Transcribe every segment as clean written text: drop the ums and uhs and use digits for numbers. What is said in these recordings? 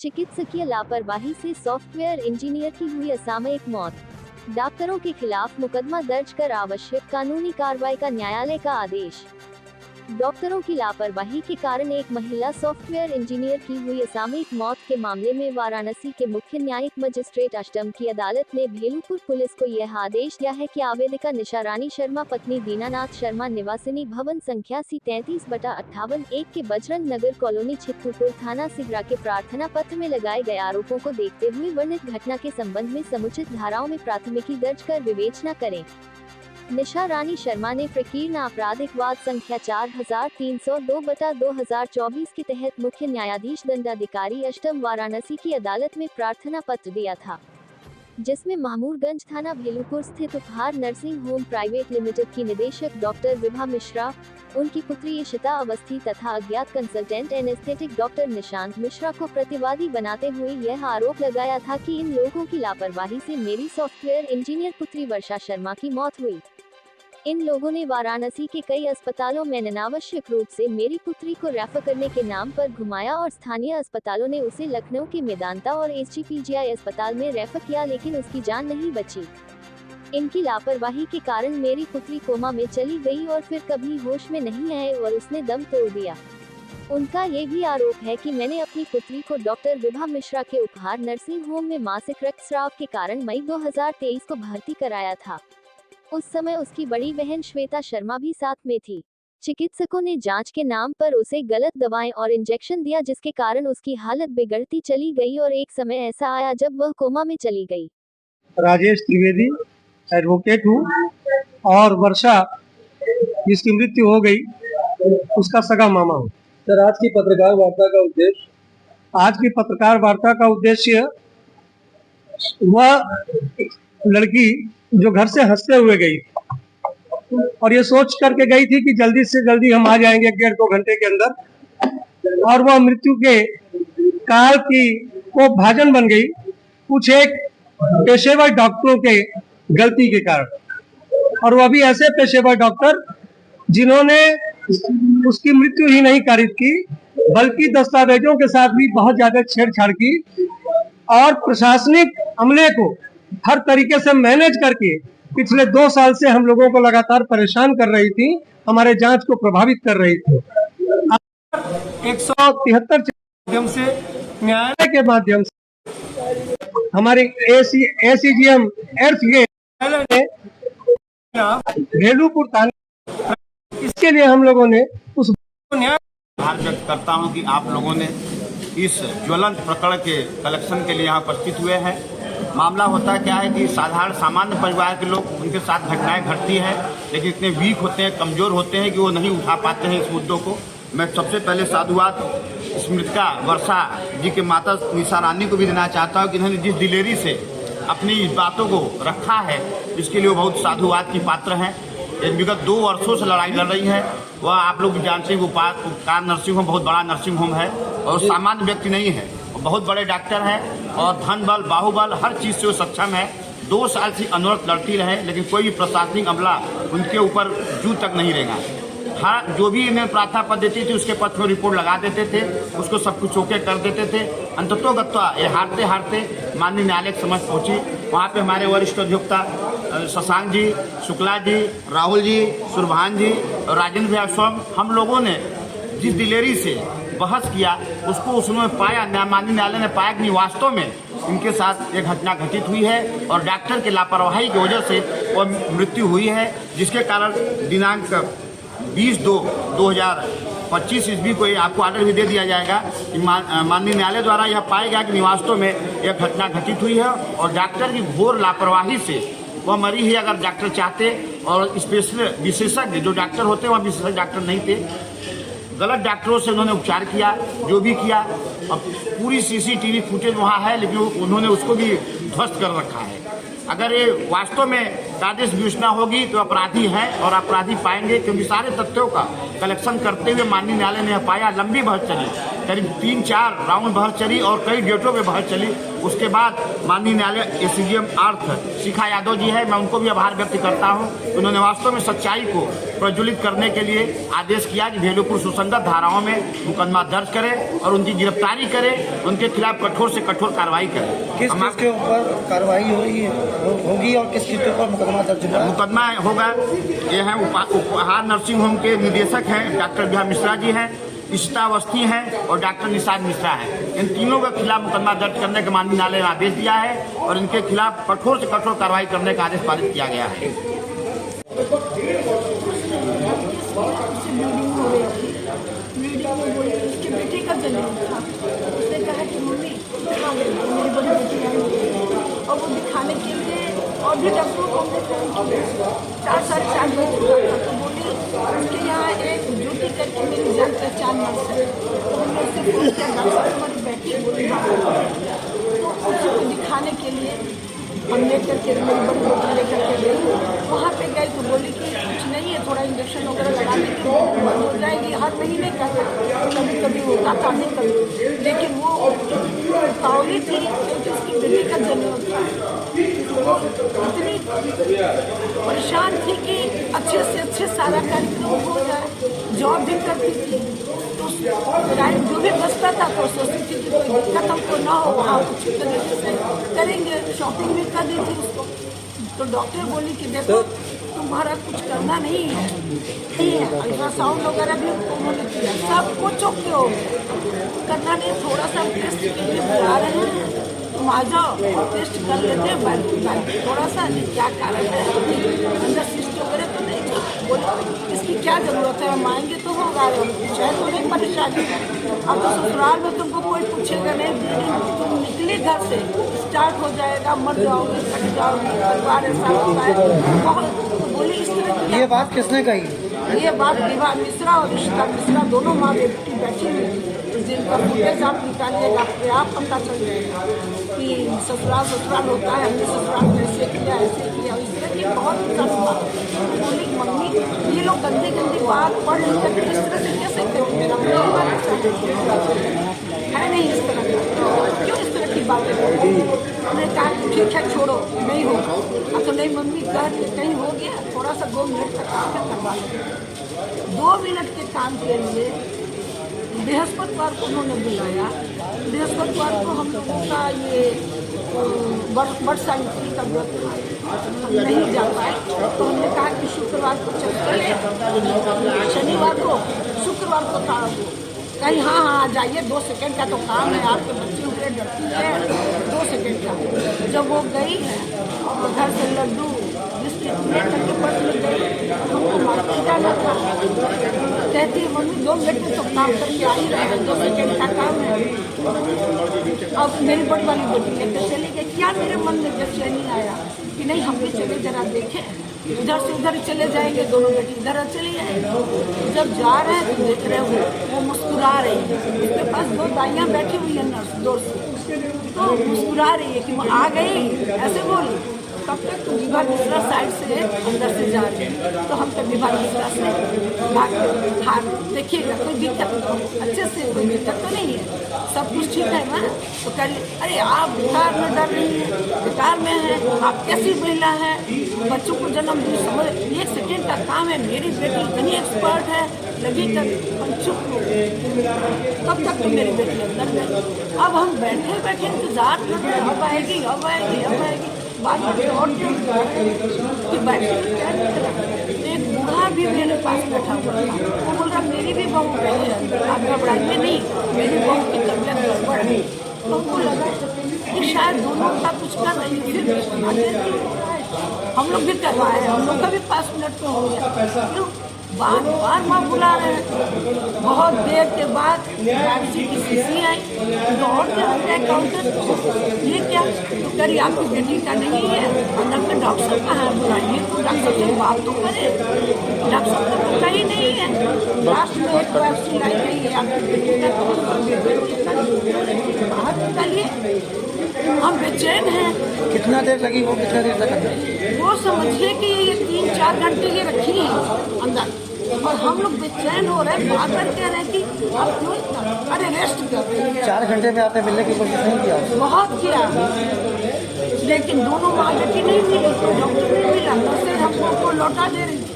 चिकित्सकीय लापरवाही से सॉफ्टवेयर इंजीनियर की हुई असामयिक मौत। डॉक्टरों के खिलाफ मुकदमा दर्ज कर आवश्यक कानूनी कार्रवाई का न्यायालय का आदेश। डॉक्टरों की लापरवाही के कारण एक महिला सॉफ्टवेयर इंजीनियर की हुई असामयिक मौत के मामले में वाराणसी के मुख्य न्यायिक मजिस्ट्रेट अष्टम की अदालत ने भेलूपुर पुलिस को यह आदेश दिया है कि आवेदिका निशा रानी शर्मा पत्नी दीनानाथ शर्मा निवासिनी भवन संख्या C33/58 के बजरंग नगर कॉलोनी छित्तुपुर थाना सिगरा के प्रार्थना पत्र में लगाए गए आरोपों को देखते हुए वर्णित घटना के संबंध में समुचित धाराओं में प्राथमिकी दर्ज कर विवेचना करें। निशा रानी शर्मा ने प्रकीर्ण आपराधिक वाद संख्या 4302/2024 के तहत मुख्य न्यायाधीश दंडाधिकारी अष्टम वाराणसी की अदालत में प्रार्थना पत्र दिया था, जिसमें मामूरगंज थाना भेलूपुर स्थित उपहार नर्सिंग होम प्राइवेट लिमिटेड की निदेशक डॉक्टर विभा मिश्रा, उनकी पुत्री इशिता अवस्थी तथा अज्ञात consultant anaesthetic doctor Nishant Mishra को प्रतिवादी बनाते हुए यह आरोप लगाया था कि इन लोगों की लापरवाही से मेरी सॉफ्टवेयर इंजीनियर पुत्री वर्षा शर्मा की मौत हुई। इन लोगों ने वाराणसी के कई अस्पतालों में अनावश्यक रूप से मेरी पुत्री को रेफर करने के नाम पर घुमाया और स्थानीय अस्पतालों ने उसे लखनऊ के मेदांता और SGPGI अस्पताल में रेफर किया, लेकिन उसकी जान नहीं बची। इनकी लापरवाही के कारण मेरी पुत्री कोमा में चली गई और फिर कभी होश में नहीं आए और उसने दम तोड़ दिया। उनका ये भी आरोप है कि मैंने अपनी पुत्री को डॉक्टर विभा मिश्रा के उपहार नर्सिंग होम में मासिक रक्तस्राव के कारण मई 2023 को भर्ती कराया था। उस समय उसकी बड़ी बहन श्वेता शर्मा भी साथ में थी। चिकित्सकों ने जांच के नाम पर उसे गलत दवाएं और इंजेक्शन दिया, जिसके कारण उसकी हालत बिगड़ती चली गई और एक समय ऐसा आया जब वह कोमा में चली गई। राजेश त्रिवेदी एडवोकेट हूँ और वर्षा जिसकी मृत्यु हो गई उसका सगा मामा हूँ। सर, आज की पत्रकार वार्ता का उद्देश्य वह लड़की जो घर से हंसते हुए गई और ये सोच करके गई थी कि जल्दी से जल्दी हम आ जाएंगे 1.5-2 घंटे के अंदर, और वह मृत्यु के काल की को भाजन बन गई कुछ एक पेशेवर डॉक्टरों के गलती के कारण। और वह भी ऐसे पेशेवर डॉक्टर जिन्होंने उसकी मृत्यु ही नहीं कारित की बल्कि दस्तावेजों के साथ भी बहुत ज्यादा छेड़छाड़ की और प्रशासनिक अमले को हर तरीके से मैनेज करके पिछले 2 साल से हम लोगों को लगातार परेशान कर रही थी, हमारे जांच को प्रभावित कर रही थी। 173 माध्यम से न्यायालय के माध्यम से हमारी ACGM ने भेलूपुर थाने, इसके लिए हम लोगों ने उस न्याय व्यक्त करता हूं कि आप लोगों ने इस ज्वलंत प्रकरण के कलेक्शन के लिए यहाँ उपस्थित हुए हैं। मामला होता क्या है कि साधारण सामान्य परिवार के लोग, उनके साथ घटनाएं घटती हैं, लेकिन इतने वीक होते हैं, कमजोर होते हैं कि वो नहीं उठा पाते हैं इस मुद्दों को। मैं सबसे पहले साधुवाद इस मृतका वर्षा जी के माता निशा रानी को भी देना चाहता हूँ कि इन्होंने जिस दिलेरी से अपनी इस बातों को रखा है, इसके लिए वो बहुत साधुवाद की पात्र हैं। विगत 2 वर्षों से लड़ाई लड़ रही है। वह आप लोग जानते हैं कि उपहार नर्सिंग होम बहुत बड़ा नर्सिंग होम है और सामान्य व्यक्ति नहीं है, बहुत बड़े डॉक्टर हैं और धन बल बाहुबल हर चीज़ से वो सक्षम है। 2 साल से अनवरत लड़ती रहे, लेकिन कोई भी प्रशासनिक अमला उनके ऊपर जू तक नहीं रहेगा। हाँ, जो भी इन्हें प्रार्थना पत्र देती थी उसके पत्र में रिपोर्ट लगा देते थे, उसको सब कुछ ओके कर देते थे। अंततोगत्वा ये हारते हारते माननीय न्यायालय की समझ पहुंची। वहाँ पे हमारे वरिष्ठ अधिवक्ता शशांक जी, शुक्ला जी, राहुल जी, सुरभान जी और राजेंद्र भैया स्वयं, हम लोगों ने जिस दिलेरी से बहस किया उसको उसमें पाया, माननीय न्यायालय ने पाया कि वास्तव में इनके साथ एक घटना घटित हुई है और डॉक्टर की लापरवाही की वजह से वह मृत्यु हुई है, जिसके कारण दिनांक 20/2/2025 ईस्वी को आपको ऑर्डर भी दे दिया जाएगा कि माननीय न्यायालय द्वारा यह पाया गया कि वास्तव में यह घटना घटित हुई है और डॉक्टर की घोर लापरवाही से वह मरी है। अगर डॉक्टर चाहते और स्पेशल विशेषज्ञ जो डॉक्टर होते हैं वह विशेषज्ञ डॉक्टर नहीं थे, गलत डॉक्टरों से उन्होंने उपचार किया, जो भी किया। अब पूरी CCTV फुटेज वहाँ है, लेकिन उन्होंने उसको भी ध्वस्त कर रखा है। अगर ये वास्तव में कादिश विवेचना होगी तो अपराधी हैं और अपराधी पाएंगे, क्योंकि सारे तथ्यों का कलेक्शन करते हुए माननीय न्यायालय ने पाया। लंबी बहस चली, करीब 3-4 राउंड बहस चली और कई डेटों पे बहस चली। उसके बाद माननीय न्यायालय एसीजीएम अर्थ शिखा यादव जी है, मैं उनको भी आभार व्यक्त करता हूँ। उन्होंने वास्तव में सच्चाई को प्रज्वलित करने के लिए आदेश किया कि भेलूपुर सुसंगत धाराओं में मुकदमा दर्ज करें और उनकी गिरफ्तारी करें, उनके खिलाफ कठोर से कठोर कार्रवाई करें। किस चीज के ऊपर कार्रवाई हो रही है होगी और किस चीज के ऊपर मुकदमा दर्ज होगा? मुकदमा होगा, ये हैं उपहार नर्सिंग होम के निदेशक हैं डॉक्टर विभा मिश्रा जी हैं, इशिता अवस्थी हैं और डॉक्टर निषाद मिश्रा हैं। इन तीनों के खिलाफ मुकदमा दर्ज करने के माननीय न्यायालय ने आदेश दिया है और इनके खिलाफ कठोर से कठोर कार्रवाई करने का आदेश पारित किया गया है। मीडिया में बोले उसके बेटे का जन्म था, उसने कहा कि मम्मी मेरी बड़ी बेटी आई और वो दिखाने के लिए और भी डॉक्टरों को हमने 4-4.5 बजे चुका था। तो बोली उसके यहाँ एक ड्यूटी करके मेरी जान पहचान नर्स है, तो हमने उससे फोन किया, डॉक्टर हमारी बेटी बोली तो उसी को दिखाने के लिए हम लेकर के मेरी बड़ी बेटी लेकर के गई। वहाँ पे गई तो बोली कि कुछ नहीं है, थोड़ा इंजेक्शन वगैरह लगा देंगे बंद हो जाएगी। हर महीने का कभी कभी होता था, नहीं कभी, लेकिन वो तावली थी क्योंकि उसकी बेटी का जन्म था। वो इतनी परेशान थी कि अच्छे से अच्छे सारा कार्यक्रम हो जाए। जॉब भी करती थी तो टाइम जो भी बचता था तो सोचती थी कि कोई दिक्कत हमको ना हो, वहाँ कुछ तरीके से करेंगे, शॉपिंग भी कर दी थी उसको। तो डॉक्टर बोली कि देखो तुम्हारा कुछ करना नहीं है, अल्ट्रासाउंड वगैरह भी उन्होंने किया, सब कुछ ओके हो गया, करना नहीं, थोड़ा सा टेस्ट के लिए बुला रहे हैं, तुम आ जाओ टेस्ट कर लेते हैं बाकी थोड़ा सा क्या कारण है, अंदर सिस्ट वगैरह तो नहीं बोले इसकी क्या जरूरत है, हम आएंगे तो होगा, शायद तो नहीं परेशानी। अब तो ससुराल में तुमको कोई पूछेगा नहीं, तुम निकले घर से स्टार्ट हो जाएगा, मर जाओगे, कट जाओगे, परिवार ऐसा होता है। बहुत बोली इस तरह की। ये बात किसने कही? ये बात विभा मिश्रा और इशिता मिश्रा दोनों माँ बेटी बैठी हुई, जिनका फुटेज आप निकालिएगा आपके आप पता चल जाएगा कि ससुराल होता है, हमने ससुराल में ऐसे किया इस तरह की बहुत सारी बात। बोली मम्मी ये लोग गंदी बात पढ़ लिख कर इस तरह से कैसे करें, मेरा परिवार है नहीं इस तरह का, क्यों इस तरह की बातें करती। उन्होंने कहा कि ठीक है छोड़ो, नहीं होगा। अब तो नहीं मम्मी कहीं हो गया, थोड़ा सा 2 मिनट का काम है करवा लो। 2 मिनट के काम के लिए बृहस्पतिवार को उन्होंने बुलाया। बृहस्पतिवार को हम लोगों का ये वर्षांति का व्रत था, हम नहीं जा पाए, तो हमने कहा कि शुक्रवार को चल, शनिवार को शुक्रवार को था कहीं, हाँ जाइए, 2 सेकंड का तो काम है, आपके बच्चे उठे डरती है, 2 सेकंड का। जब वो गई है और घर से लड्डू करके पढ़ गई, हमको मार्केट जाना था, कहती है मम्मी 2 मिनट में तो काम करके आई रहे, 2 सेकंड का काम है। अब मेरी बड़ी वाली बेटी लेकर चली गई। क्या मेरे मन में जब नहीं आया कि नहीं हम भी चले जरा देखें, इधर से उधर चले जाएंगे, दोनों बेटी इधर चली जाएंगे। जब जा रहे हैं तो देख रहे हो वो मुस्कुरा रही है, उसके पास 2 दाइयाँ बैठी हुई है नर्स, 2 तो मुस्कुरा रही है कि वो आ गई, ऐसे बोली। तब तक तो विभा मिश्रा साइड से अंदर से जा रही है, तो हम तो विभा मिश्रा से भाग हाँ देखिएगा कोई दिक्कत, अच्छे से कोई दिक्कत तो नहीं है, सब कुछ ठीक है ना। तो करिए, अरे आप बेकार में डर रही है, बेकार में है, आप कैसी महिला है, बच्चों को जन्म दी, समझ 1 सेकेंड का काम है, मेरी बेटी इतनी एक्सपर्ट है, लगी कर हम चुप हो गए। तब तक तो मेरी बेटी अंदर गई। अब हम बैठे बैठे इंतजार कर रहे हैं, अब आएगी अब आएगी अब आएगी, बाद में और कि बैठे एक बूढ़ा भी मेरे पास बैठा हुआ था, वो बोल रहा मेरी भी बहू गई है, आप घबराइए नहीं, मेरी बहू की तबीयत गड़बड़ है। तो हमको लगा कि शायद दोनों का कुछ कर रही है, फिर हम लोग भी करवाए, हम लोग का भी 5 मिनट तो हो गया, क्यों बार माँ बुला रहे हैं। बहुत देर के बाद टैक्सी की सीसी आई, दौड़ के हमने काउंटर, ये क्या तो करी आपकी बेटी का नहीं है, अंदर के डॉक्टर कहाँ है, बुलाइए तो डॉक्टर से बात तो करे, डॉक्टर तो कहीं नहीं है। लास्ट में एक टैक्सी लाई गई है आपकी बेटी का, बाहर निकालिए, हम बेचैन हैं। कितना देर लगी वो, कितना देर तक? वो समझिए कि ये 3-4 घंटे ये रखी है अंदर, और हम लोग बेचैन हो रहे हैं, बार-बार कह रहे हैं कि आप क्यों इतना, अरे रेस्ट कर। 4 घंटे में आपने मिलने की कोशिश नहीं किया? बहुत किया, लेकिन दोनों माँ बेटी नहीं मिली, डॉक्टर नहीं मिला, नर्सें हमको लौटा दे रही थी।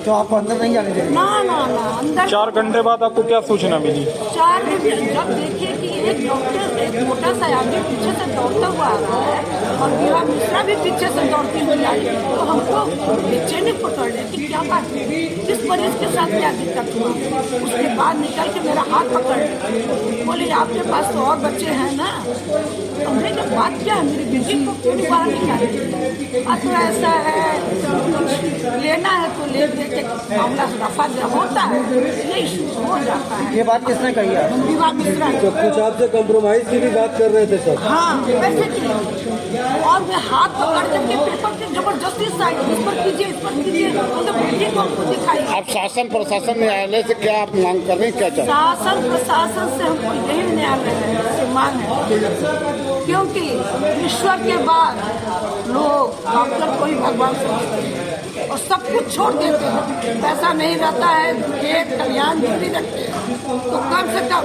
तो आपको अंदर नहीं जाने देंगे? ना ना ना, अंदर 4 घंटे बाद आपको क्या सूचना मिली? 4 घंटे जब देखे कि एक डॉक्टर एक मोटा सा आदमी पीछे से दौड़ता हुआ आ रहा है और विभा मिश्रा भी पीछे से दौड़ती हुई आई, तो हमको बेचैनी पकड़ ले कि क्या बात है, किस मरीज के साथ क्या दिक्कत हुआ। उसके बाद निकल के मेरा हाथ पकड़ ले, बोले आपके पास तो और बच्चे हैं ना। हमने कहा बात क्या है, मेरी बेटी को क्यों नहीं बाहर निकाली? तो ऐसा है, लेना है तो ले दे, मामला रफा होता है, ये इशू हो जाता है। ये बात किसने कही है? विभा मिश्रा। तो कुछ आपसे कॉम्प्रोमाइज की भी बात कर रहे थे सर? हाँ वैसे की, और मैं हाथ पकड़ करके पेपर के जबरदस्ती साइन, इस पर कीजिए, इस पर कीजिए, मतलब बेटी को हमको दिखाई। आप शासन प्रशासन न्यायालय से क्या आप मांग कर रहे हैं, क्या चाहते हैं? शासन प्रशासन से हमको यही न्यायालय से मांग है, क्योंकि ईश्वर के बाद लोग डॉक्टर को ही भगवान समझते हैं और सब कुछ छोड़ देते हैं। पैसा नहीं रहता है, खेत कल्याण भी रखते हैं, तो कम से कम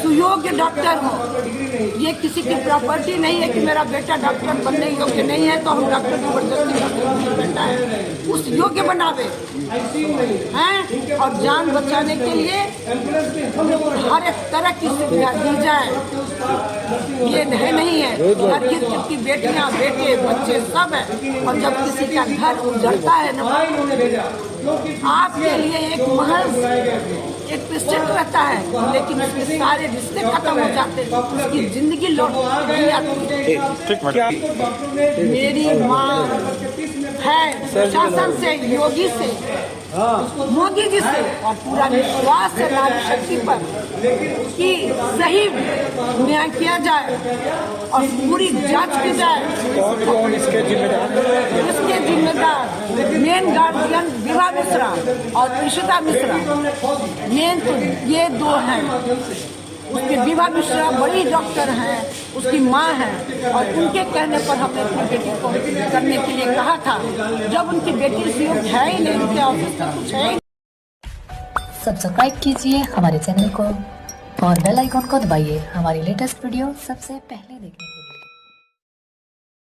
सुयोग्य डॉक्टर हो। ये किसी की प्रॉपर्टी नहीं है कि मेरा बेटा डॉक्टर बनने योग्य नहीं है तो हम डॉक्टर जबरदस्ती बेटा है, उस योग्य बनावे हैं, और जान बचाने के लिए हर एक तरह की सुविधा दी जाए। ये नहीं है, हर किसी की बेटियां बेटे बच्चे सब है, और जब किसी का घर उजड़ता है ना, आपके लिए एक महज एक पेशेंट रहता है, लेकिन उसके सारे रिश्ते खत्म हो जाते हैं, उसकी जिंदगी लौट नहीं आती। मेरी माँ है शासन से, योगी से, मोदी जी से, और पूरा विश्वास है नारी शक्ति पर कि सही न्याय किया जाए और पूरी जांच की जाए। कौन इसके जिम्मेदार? इसके जिम्मेदार मेन गार्जियन विभा मिश्रा और इशिता मिश्रा, मेन तो ये 2 हैं। उसके विभा मिश्रा बड़ी डॉक्टर हैं, उसकी माँ है, और उनके कहने पर हमने अपनी बेटी को करने के लिए कहा था। जब उनकी बेटी सहयोग है ही नहीं, उनके ऑफिस में कुछ है ही। सब्सक्राइब कीजिए हमारे चैनल को और बेल आइकॉन को दबाइए हमारी लेटेस्ट वीडियो सबसे पहले देखने के लिए।